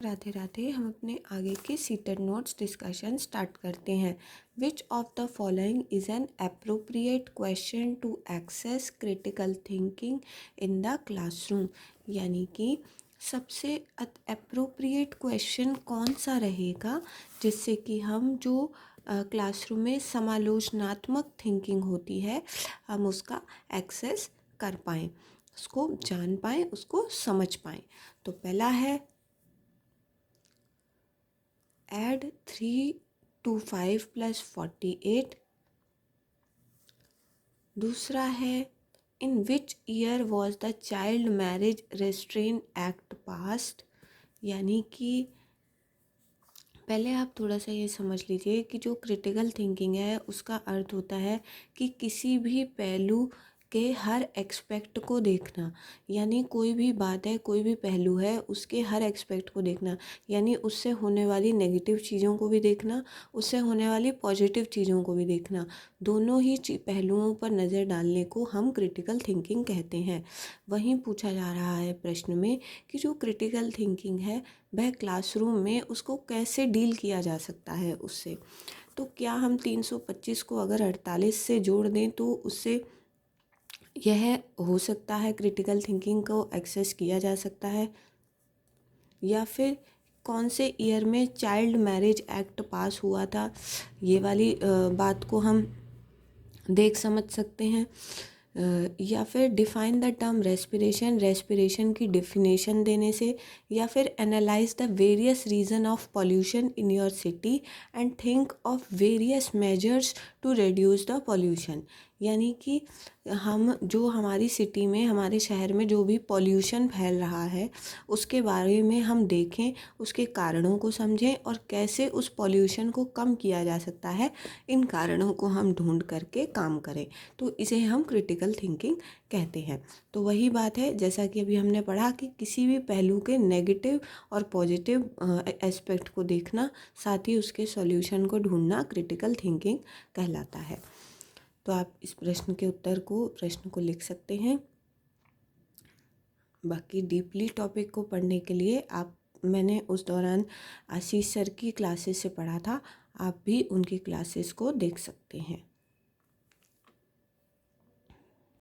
राधे राधे। हम अपने आगे के सीटेड नोट्स डिस्कशन स्टार्ट करते हैं। Which of the following is an appropriate question to access critical thinking in the classroom. यानी कि सबसे अप्रोप्रिएट क्वेश्चन कौन सा रहेगा जिससे कि हम जो क्लासरूम में समालोचनात्मक थिंकिंग होती है हम उसका एक्सेस कर पाएँ, उसको जान पाएँ, उसको समझ पाएँ। तो पहला है add 3 to 5 plus 48। दूसरा है in which year was the child marriage restraint act passed। यानी कि पहले आप थोड़ा सा ये समझ लीजिए कि जो क्रिटिकल थिंकिंग है उसका अर्थ होता है कि किसी भी पहलू के हर एक्सपेक्ट को देखना। यानी कोई भी बात है, कोई भी पहलू है, उसके हर एक्सपेक्ट को देखना। यानी उससे होने वाली नेगेटिव चीज़ों को भी देखना, उससे होने वाली पॉजिटिव चीज़ों को भी देखना। दोनों ही पहलुओं पर नज़र डालने को हम क्रिटिकल थिंकिंग कहते हैं। वहीं पूछा जा रहा है प्रश्न में कि जो क्रिटिकल थिंकिंग है वह क्लासरूम में उसको कैसे डील किया जा सकता है उससे। तो क्या हम 325 को अगर 48 से जोड़ दें तो उससे यह हो सकता है, क्रिटिकल थिंकिंग को एक्सेस किया जा सकता है। या फिर कौन से ईयर में चाइल्ड मैरिज एक्ट पास हुआ था, ये वाली बात को हम देख समझ सकते हैं। या फिर define the term respiration, respiration की डिफिनेशन देने से। या फिर analyse the various reason of pollution in your city and think of various measures to reduce the pollution. यानी कि हम जो हमारी सिटी में, हमारे शहर में जो भी पॉल्यूशन फैल रहा है उसके बारे में हम देखें, उसके कारणों को समझें और कैसे उस पॉल्यूशन को कम किया जा सकता है, इन कारणों को हम ढूंढ करके काम करें। तो इसे हम क्रिटिकल थिंकिंग कहते हैं। तो वही बात है जैसा कि अभी हमने पढ़ा कि किसी भी पहलू के नेगेटिव और पॉजिटिव एस्पेक्ट को देखना, साथ ही उसके सॉल्यूशन को ढूंढना क्रिटिकल थिंकिंग कहलाता है। तो आप इस प्रश्न को लिख सकते हैं। बाकी डीपली टॉपिक को पढ़ने के लिए मैंने उस दौरान आशीष सर की क्लासेस से पढ़ा था, आप भी उनकी क्लासेस को देख सकते हैं।